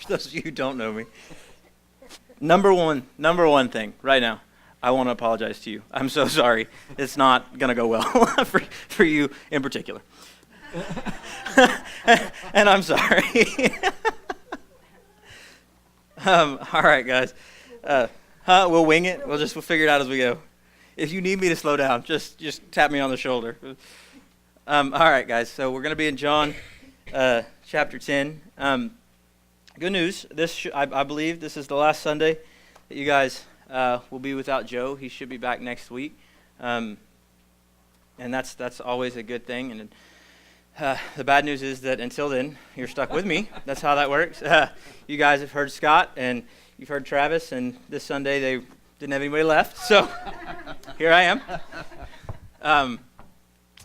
For those of you who don't know me. Number one thing right now, I want to apologize to you. I'm so sorry. It's not going to go well for you in particular. And I'm sorry. All right, guys. We'll wing it. We'll figure it out as we go. If you need me to slow down, just tap me on the shoulder. All right, guys. So we're going to be in John chapter 10. Good news. I believe this is the last Sunday that you guys will be without Joe. He should be back next week, and that's always a good thing. And the bad news is that until then, you're stuck with me. That's how that works. You guys have heard Scott, and you've heard Travis, and this Sunday they didn't have anybody left, so here I am.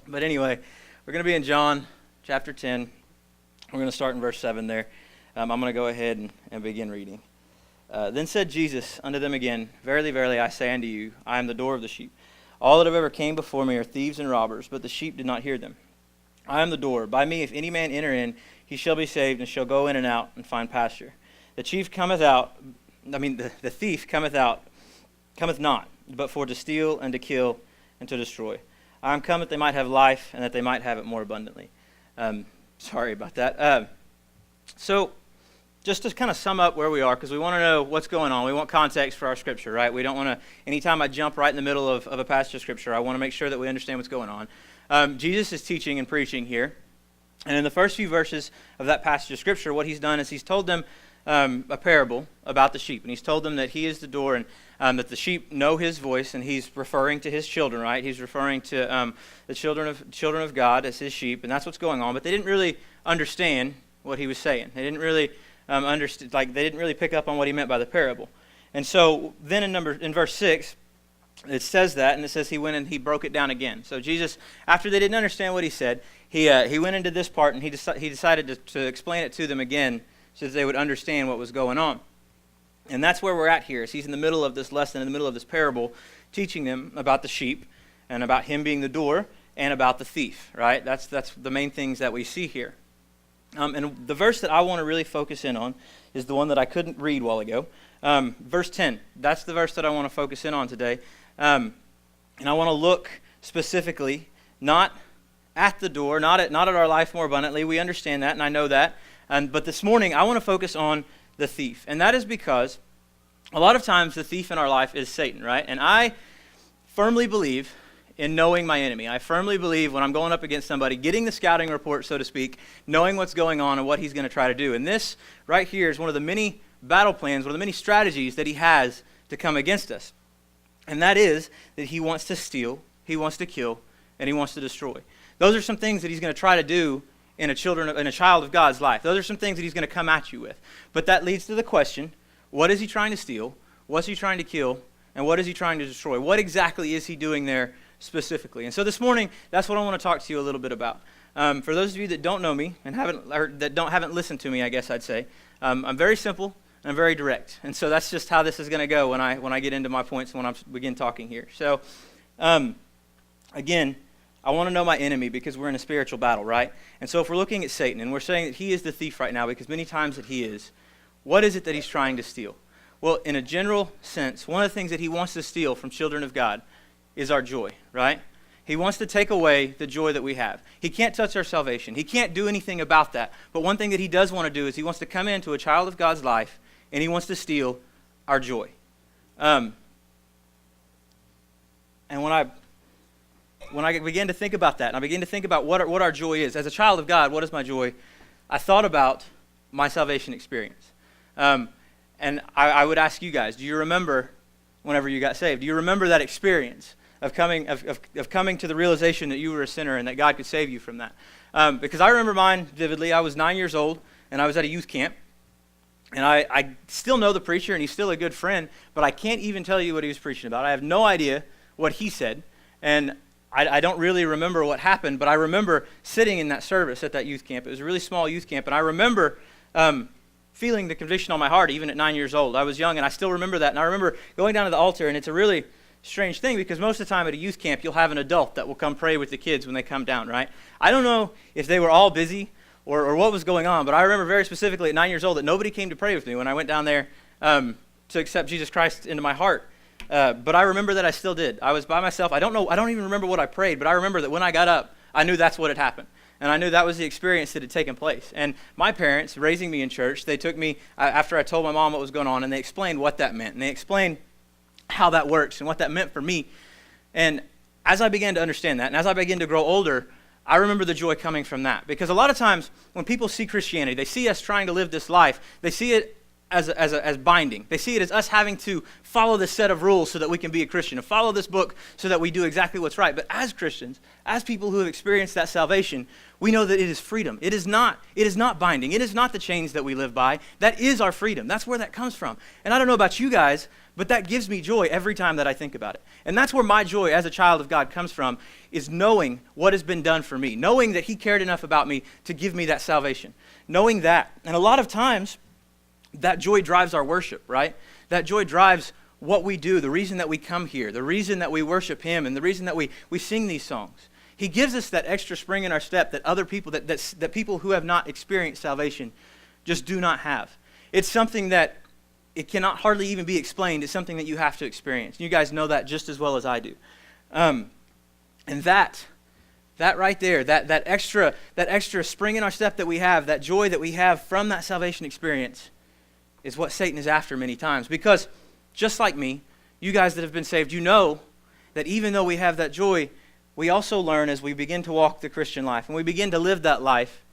But anyway, we're going to be in John chapter 10. We're going to start in verse 7 there. I'm going to go ahead and begin reading. Then said Jesus unto them again, Verily, verily, I say unto you, I am the door of the sheep. All that have ever came before me are thieves and robbers, but the sheep did not hear them. I am the door. By me, if any man enter in, he shall be saved, and shall go in and out and find pasture. The thief cometh not, but for to steal and to kill and to destroy. I am come that they might have life, and that they might have it more abundantly. Sorry about that. So, just to kind of sum up where we are, because we want to know what's going on. We want context for our scripture, right? We don't want to, anytime I jump right in the middle of a passage of scripture, I want to make sure that we understand what's going on. Jesus is teaching and preaching here. And in the first few verses of that passage of scripture, what he's done is he's told them a parable about the sheep. And he's told them that he is the door, and that the sheep know his voice, and he's referring to his children, right? He's referring to the children of God as his sheep, and that's what's going on. But they didn't really understand what he was saying. They didn't really they didn't really pick up on what he meant by the parable. And so then in verse 6, it says that, and it says he went and he broke it down again. So Jesus, after they didn't understand what he said, he went into this part, and he decided to explain it to them again so that they would understand what was going on. And that's where we're at here. Is he's in the middle of this lesson, in the middle of this parable, teaching them about the sheep and about him being the door and about the thief, right? That's the main things that we see here. And the verse that I want to really focus in on is the one that I couldn't read a while ago. Verse 10. That's the verse that I want to focus in on today. And I want to look specifically not at the door, not at our life more abundantly. We understand that, and I know that. But this morning, I want to focus on the thief. And that is because a lot of times the thief in our life is Satan, right? And I firmly believe in knowing my enemy. I firmly believe when I'm going up against somebody, getting the scouting report, so to speak, knowing what's going on and what he's going to try to do. And this right here is one of the many battle plans, one of the many strategies that he has to come against us. And that is that he wants to steal, he wants to kill, and he wants to destroy. Those are some things that he's going to try to do in a child of God's life. Those are some things that he's going to come at you with. But that leads to the question, what is he trying to steal? What's he trying to kill? And what is he trying to destroy? What exactly is he doing there specifically? And so this morning, that's what I want to talk to you a little bit about. For those of you that don't know me and haven't listened to me, I guess I'd say, I'm very simple and I'm very direct. And so that's just how this is going to go when I get into my points when I begin talking here. So, again, I want to know my enemy because we're in a spiritual battle, right? And so if we're looking at Satan and we're saying that he is the thief right now because many times that he is, what is it that he's trying to steal? Well, in a general sense, one of the things that he wants to steal from children of God is our joy, right? He wants to take away the joy that we have. He can't touch our salvation. He can't do anything about that. But one thing that he does want to do is he wants to come into a child of God's life and he wants to steal our joy. And when I began to think about that, and I began to think about what our joy is, as a child of God, what is my joy? I thought about my salvation experience. And I would ask you guys, do you remember whenever you got saved? Do you remember that experience of coming to the realization that you were a sinner and that God could save you from that? Because I remember mine vividly. I was 9 years old, and I was at a youth camp. And I still know the preacher, and he's still a good friend, but I can't even tell you what he was preaching about. I have no idea what he said. And I don't really remember what happened, but I remember sitting in that service at that youth camp. It was a really small youth camp, and I remember feeling the conviction on my heart even at 9 years old. I was young, and I still remember that. And I remember going down to the altar, and it's a really strange thing because most of the time at a youth camp, you'll have an adult that will come pray with the kids when they come down, right? I don't know if they were all busy or what was going on. But I remember very specifically at 9 years old that nobody came to pray with me when I went down there to accept Jesus Christ into my heart. But I remember that I still did. I was by myself. I don't even remember what I prayed, but I remember that when I got up, I knew that's what had happened. And I knew that was the experience that had taken place. And my parents, raising me in church, they took me, after I told my mom what was going on, and they explained what that meant. And they explained how that works and what that meant for me. And as I began to understand that, and as I began to grow older, I remember the joy coming from that. Because a lot of times when people see Christianity, they see us trying to live this life, they see it as binding. They see it as us having to follow this set of rules so that we can be a Christian, and follow this book so that we do exactly what's right. But as Christians, as people who have experienced that salvation, we know that it is freedom. It is not binding. It is not the chains that we live by. That is our freedom. That's where that comes from. And I don't know about you guys, but that gives me joy every time that I think about it. And that's where my joy as a child of God comes from, is knowing what has been done for me, knowing that he cared enough about me to give me that salvation, knowing that. And a lot of times, that joy drives our worship, right? That joy drives what we do, the reason that we come here, the reason that we worship him, and the reason that we sing these songs. He gives us that extra spring in our step that other people, that people who have not experienced salvation just do not have. It's something that it cannot hardly even be explained. It's something that you have to experience. You guys know that just as well as I do. And that right there, that extra spring in our step that we have, that joy that we have from that salvation experience, is what Satan is after many times. Because just like me, you guys that have been saved, you know that even though we have that joy, we also learn as we begin to walk the Christian life and we begin to live that life,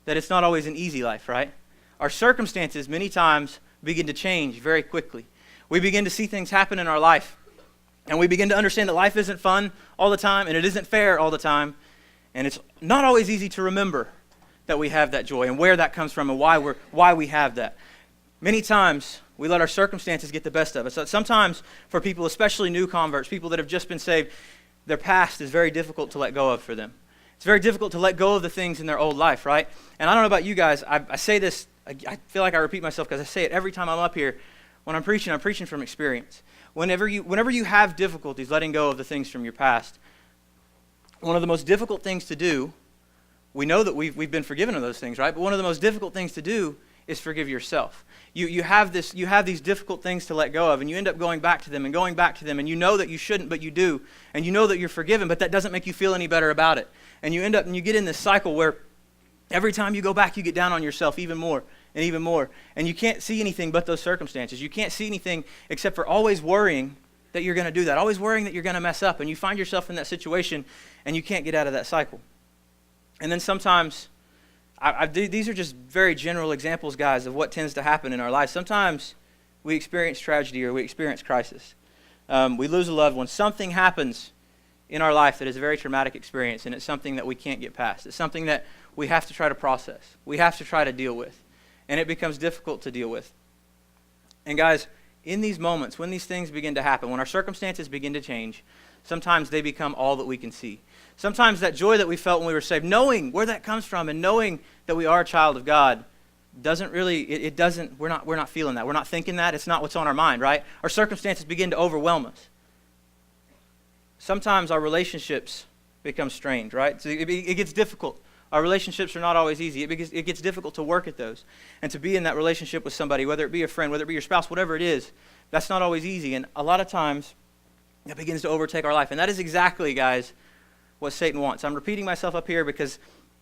that it's not always an easy life, right? Our circumstances many times begin to change very quickly. We begin to see things happen in our life, and we begin to understand that life isn't fun all the time, and it isn't fair all the time, and it's not always easy to remember that we have that joy and where that comes from and why we have that. Many times, we let our circumstances get the best of us. So sometimes, for people, especially new converts, people that have just been saved, their past is very difficult to let go of for them. It's very difficult to let go of the things in their old life, right? And I don't know about you guys, I say this, I feel like I repeat myself because I say it every time I'm up here. When I'm preaching from experience. Whenever you have difficulties letting go of the things from your past, one of the most difficult things to do, we know that we've been forgiven of those things, right? But one of the most difficult things to do is forgive yourself. You have these difficult things to let go of, and you end up going back to them, and you know that you shouldn't, but you do, and you know that you're forgiven, but that doesn't make you feel any better about it. And you end up and you get in this cycle where every time you go back, you get down on yourself even more and even more, and you can't see anything but those circumstances. You can't see anything except for always worrying that you're going to do that, always worrying that you're going to mess up, and you find yourself in that situation, and you can't get out of that cycle. And then sometimes, these are just very general examples, guys, of what tends to happen in our lives. Sometimes we experience tragedy or we experience crisis. We lose a loved one. Something happens in our life that is a very traumatic experience, and it's something that we can't get past. It's something that we have to try to process. We have to try to deal with, and it becomes difficult to deal with. And guys, in these moments, when these things begin to happen, when our circumstances begin to change, sometimes they become all that we can see. Sometimes that joy that we felt when we were saved, knowing where that comes from and knowing that we are a child of God, we're not feeling that. We're not thinking that. It's not what's on our mind, right? Our circumstances begin to overwhelm us. Sometimes our relationships become strained, right? So it gets difficult. Our relationships are not always easy. It gets difficult to work at those and to be in that relationship with somebody, whether it be a friend, whether it be your spouse, whatever it is. That's not always easy, and a lot of times that begins to overtake our life, and that is exactly, guys, what Satan wants. I'm repeating myself up here because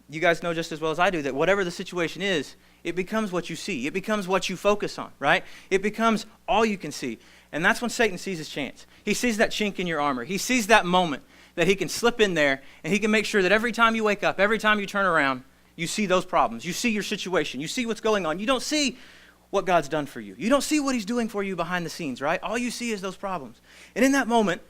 you guys know just as well as I do that whatever the situation is, it becomes what you see. It becomes what you focus on, right? It becomes all you can see. And that's when Satan sees his chance. He sees that chink in your armor. He sees that moment that he can slip in there, and he can make sure that every time you wake up, every time you turn around, you see those problems. You see your situation. You see what's going on. You don't see what God's done for you. You don't see what he's doing for you behind the scenes, right? All you see is those problems. And in that moment,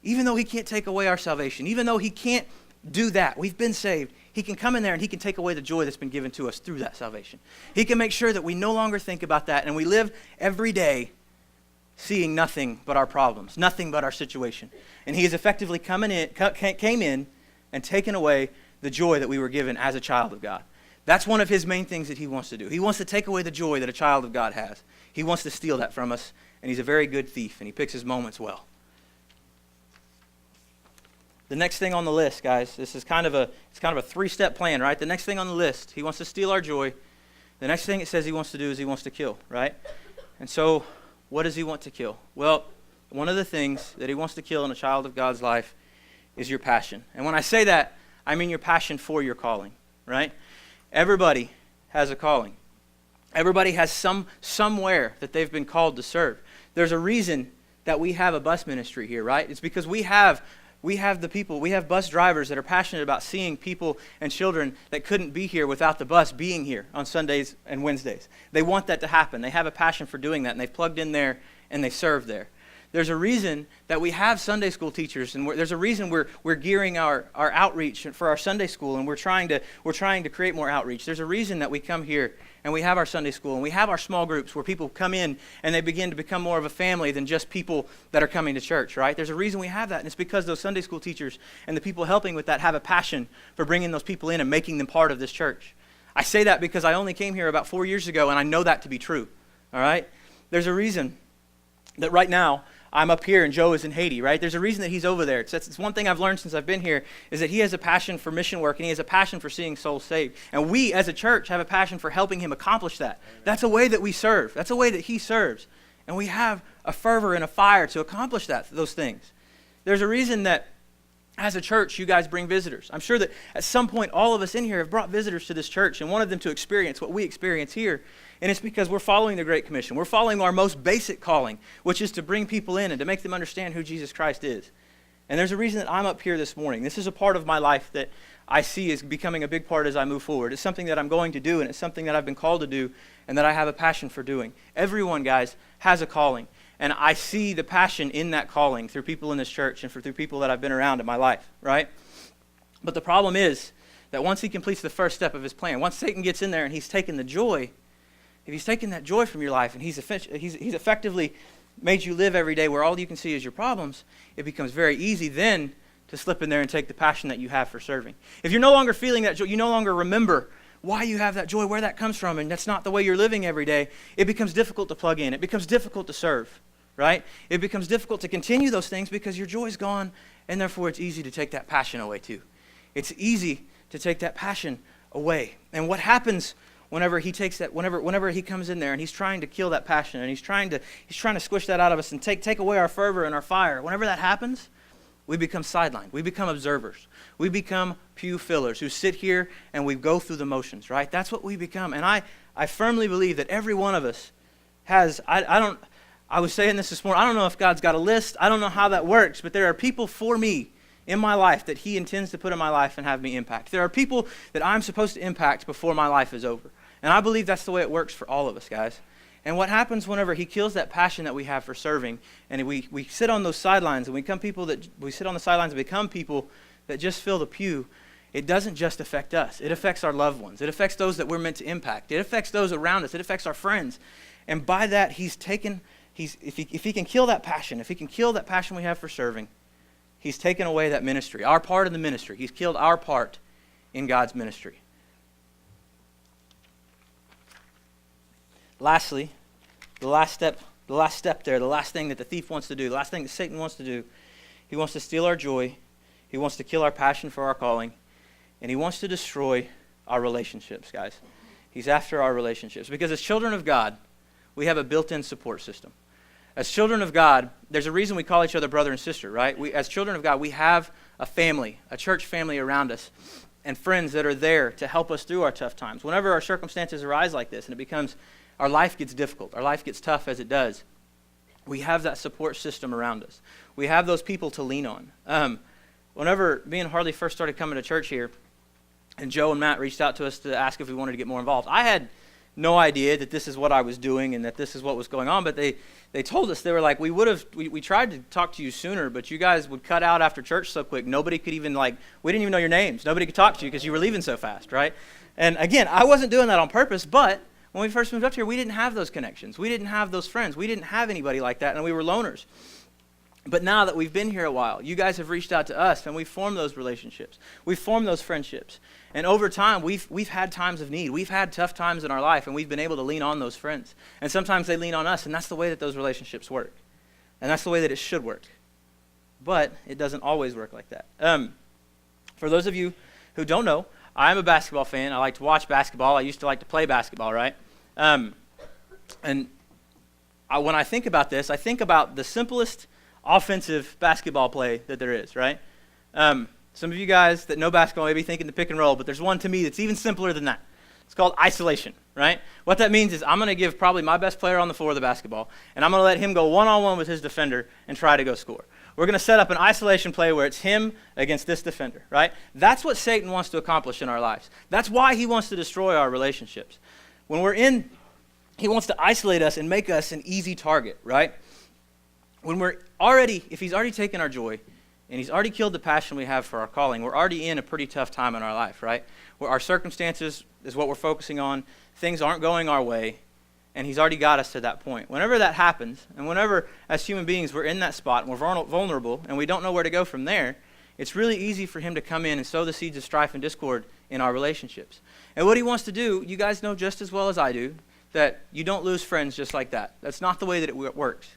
even though he can't take away our salvation, even though he can't do that, we've been saved, he can come in there and he can take away the joy that's been given to us through that salvation. He can make sure that we no longer think about that and we live every day seeing nothing but our problems, nothing but our situation. And he has effectively came in and taken away the joy that we were given as a child of God. That's one of his main things that he wants to do. He wants to take away the joy that a child of God has. He wants to steal that from us, and he's a very good thief, and he picks his moments well. The next thing on the list, guys, this is kind of a 3-step plan, right? The next thing on the list, he wants to steal our joy. The next thing it says he wants to do is he wants to kill, right? And so what does he want to kill? Well, one of the things that he wants to kill in a child of God's life is your passion. And when I say that, I mean your passion for your calling, right? Everybody has a calling. Everybody has somewhere that they've been called to serve. There's a reason that we have a bus ministry here, right? It's because we have bus drivers that are passionate about seeing people and children that couldn't be here without the bus being here on Sundays and Wednesdays. They want that to happen. They have a passion for doing that, and they've plugged in there and they serve there. There's a reason that we have Sunday school teachers, and there's a reason we're gearing our outreach for our Sunday school, and we're trying to create more outreach. There's a reason that we come here and we have our Sunday school, and we have our small groups where people come in and they begin to become more of a family than just people that are coming to church, right? There's a reason we have that, and it's because those Sunday school teachers and the people helping with that have a passion for bringing those people in and making them part of this church. I say that because I only came here about 4 years ago, and I know that to be true, all right? There's a reason that right now I'm up here and Joe is in Haiti, right? There's a reason that he's over there. It's one thing I've learned since I've been here is that he has a passion for mission work and he has a passion for seeing souls saved. And we as a church have a passion for helping him accomplish that. Amen. That's a way that we serve. That's a way that he serves. And we have a fervor and a fire to accomplish those things. There's a reason that as a church, you guys bring visitors. I'm sure that at some point all of us in here have brought visitors to this church and wanted them to experience what we experience here. And it's because we're following the Great Commission. We're following our most basic calling, which is to bring people in and to make them understand who Jesus Christ is. And there's a reason that I'm up here this morning. This is a part of my life that I see is becoming a big part as I move forward. It's something that I'm going to do, and it's something that I've been called to do and that I have a passion for doing. Everyone, guys, has a calling. And I see the passion in that calling through people in this church and through people that I've been around in my life, right? But the problem is that once he completes the first step of his plan, once Satan gets in there and he's taken the joy, if he's taken that joy from your life and he's effectively made you live every day where all you can see is your problems, it becomes very easy then to slip in there and take the passion that you have for serving. If you're no longer feeling that joy, you no longer remember why you have that joy, where that comes from, and that's not the way you're living every day, it becomes difficult to plug in. It becomes difficult to serve, right? It becomes difficult to continue those things because your joy's gone, and therefore it's easy to take that passion away too. It's easy to take that passion away. And what happens whenever he takes that, whenever he comes in there and he's trying to kill that passion and he's trying to squish that out of us and take away our fervor and our fire, whenever that happens, we become sidelined. We become observers. We become pew fillers who sit here and we go through the motions, right? That's what we become. And I firmly believe that every one of us has, I was saying this morning, I don't know if God's got a list. I don't know how that works, but there are people for me in my life that he intends to put in my life and have me impact. There are people that I'm supposed to impact before my life is over. And I believe that's the way it works for all of us, guys. And what happens whenever he kills that passion that we have for serving, and we sit on those sidelines and we sit on the sidelines and become people that just fill the pew, it doesn't just affect us. It affects our loved ones. It affects those that we're meant to impact. It affects those around us. It affects our friends. And by that, if he can kill that passion, if he can kill that passion we have for serving, he's taken away that ministry, our part of the ministry. He's killed our part in God's ministry. Lastly, the last step there, the last thing that the thief wants to do, the last thing that Satan wants to do, he wants to steal our joy, he wants to kill our passion for our calling, and he wants to destroy our relationships, guys. He's after our relationships. Because as children of God, we have a built-in support system. As children of God, there's a reason we call each other brother and sister, right? As children of God, we have a family, a church family around us, and friends that are there to help us through our tough times. Whenever our circumstances arise like this, and it becomes our life gets difficult, our life gets tough as it does, we have that support system around us. We have those people to lean on. Whenever me and Harley first started coming to church here, and Joe and Matt reached out to us to ask if we wanted to get more involved, I had no idea that this is what I was doing and that this is what was going on, but they told us, they were like, we tried to talk to you sooner, but you guys would cut out after church so quick, nobody could even we didn't even know your names. Nobody could talk to you because you were leaving so fast, right? And again, I wasn't doing that on purpose, but when we first moved up here, we didn't have those connections. We didn't have those friends. We didn't have anybody like that, and we were loners. But now that we've been here a while, you guys have reached out to us, and we've formed those relationships. We've formed those friendships. And over time, we've had times of need. We've had tough times in our life, and we've been able to lean on those friends. And sometimes they lean on us, and that's the way that those relationships work. And that's the way that it should work. But it doesn't always work like that. For those of you who don't know, I'm a basketball fan. I like to watch basketball. I used to like to play basketball, right? When I think about this, I think about the simplest offensive basketball play that there is, right? Some of you guys that know basketball may be thinking the pick and roll, but there's one to me that's even simpler than that. It's called isolation, right? What that means is I'm going to give probably my best player on the floor of the basketball, and I'm going to let him go one-on-one with his defender and try to go score. We're going to set up an isolation play where it's him against this defender, right? That's what Satan wants to accomplish in our lives. That's why he wants to destroy our relationships. When we're in, he wants to isolate us and make us an easy target, right? If he's already taken our joy, and he's already killed the passion we have for our calling, we're already in a pretty tough time in our life, right? Where our circumstances is what we're focusing on, things aren't going our way, and he's already got us to that point. Whenever that happens, and whenever as human beings we're in that spot and we're vulnerable and we don't know where to go from there, it's really easy for him to come in and sow the seeds of strife and discord in our relationships. And what he wants to do, you guys know just as well as I do, that you don't lose friends just like that. That's not the way that it works.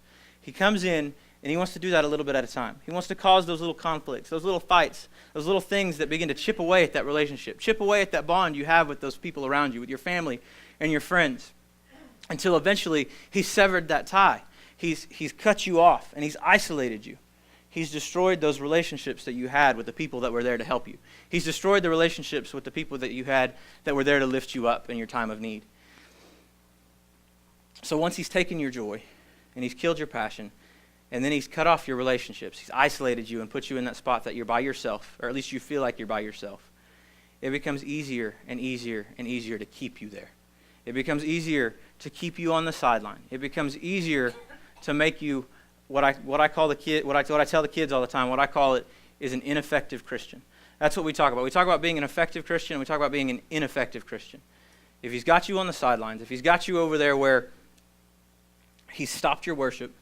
He comes in and he wants to do that a little bit at a time. He wants to cause those little conflicts, those little fights, those little things that begin to chip away at that relationship, chip away at that bond you have with those people around you, with your family and your friends, until eventually he's severed that tie. He's cut you off and he's isolated you. He's destroyed those relationships that you had with the people that were there to help you. He's destroyed the relationships with the people that you had that were there to lift you up in your time of need. So once he's taken your joy and he's killed your passion, and then he's cut off your relationships. He's isolated you and put you in that spot that you're by yourself, or at least you feel like you're by yourself. It becomes easier and easier and easier to keep you there. It becomes easier to keep you on the sideline. It becomes easier to make you what I tell the kids all the time. What I call it is an ineffective Christian. That's what we talk about. We talk about being an effective Christian, and we talk about being an ineffective Christian. If he's got you on the sidelines, if he's got you over there where he's stopped your worship,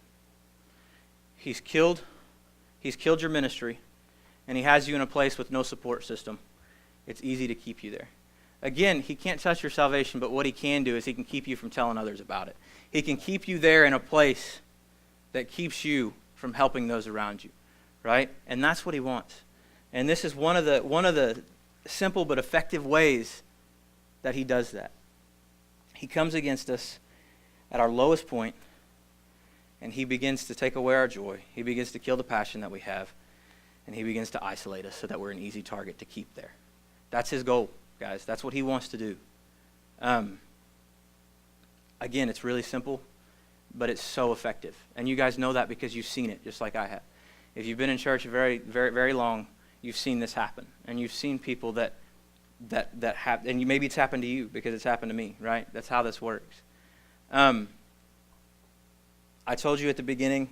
He's killed your ministry, and he has you in a place with no support system, it's easy to keep you there. Again, he can't touch your salvation, but what he can do is he can keep you from telling others about it. He can keep you there in a place that keeps you from helping those around you, right? And that's what he wants. And this is one of the simple but effective ways that he does that. He comes against us at our lowest point, and he begins to take away our joy. He begins to kill the passion that we have. And he begins to isolate us so that we're an easy target to keep there. That's his goal, guys. That's what he wants to do. Again, it's really simple, but it's so effective. And you guys know that because you've seen it, just like I have. If you've been in church very, very, very long, you've seen this happen. And you've seen people that have, and maybe it's happened to you because it's happened to me, right? That's how this works. I told you at the beginning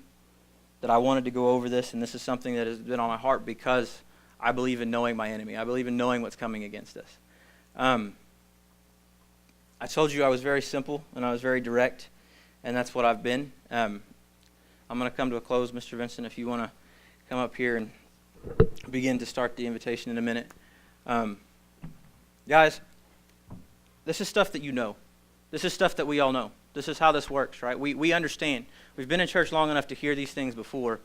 that I wanted to go over this, and this is something that has been on my heart because I believe in knowing my enemy. I believe in knowing what's coming against us. I told you I was very simple and I was very direct, and that's what I've been. I'm going to come to a close, Mr. Vincent, if you want to come up here and begin to start the invitation in a minute. Guys, this is stuff that you know. This is stuff that we all know. This is how this works, right? We understand. We've been in church long enough to hear these things before,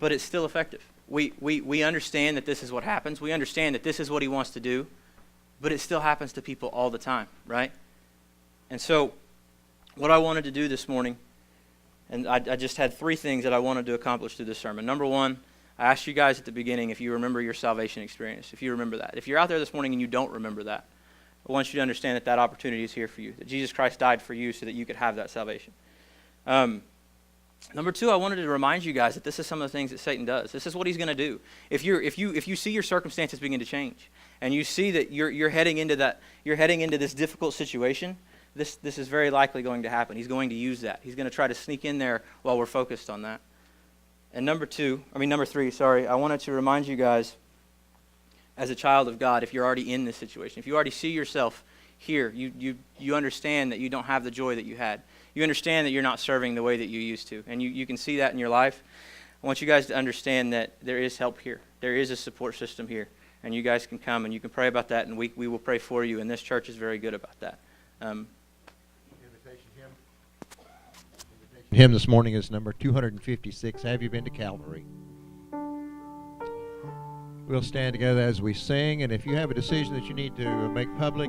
but it's still effective. We understand that this is what happens. We understand that this is what he wants to do, but it still happens to people all the time, right? And so what I wanted to do this morning, and I just had 3 things that I wanted to accomplish through this sermon. Number 1, I asked you guys at the beginning if you remember your salvation experience, if you remember that. If you're out there this morning and you don't remember that, I want you to understand that that opportunity is here for you, that Jesus Christ died for you so that you could have that salvation. Number 2, I wanted to remind you guys that this is some of the things that Satan does. This is what he's going to do. If you see your circumstances begin to change, and you see that you're heading into this difficult situation, this is very likely going to happen. He's going to use that. He's going to try to sneak in there while we're focused on that. And number 3, I wanted to remind you guys, as a child of God, if you're already in this situation, if you already see yourself here, you understand that you don't have the joy that you had. You understand that you're not serving the way that you used to, and you can see that in your life. I want you guys to understand that there is help here. There is a support system here, and you guys can come and you can pray about that, and we will pray for you, and this church is very good about that. Invitation, Jim. Invitation. Hymn this morning is number 256, Have You Been to Calvary? We'll stand together as we sing, and if you have a decision that you need to make public,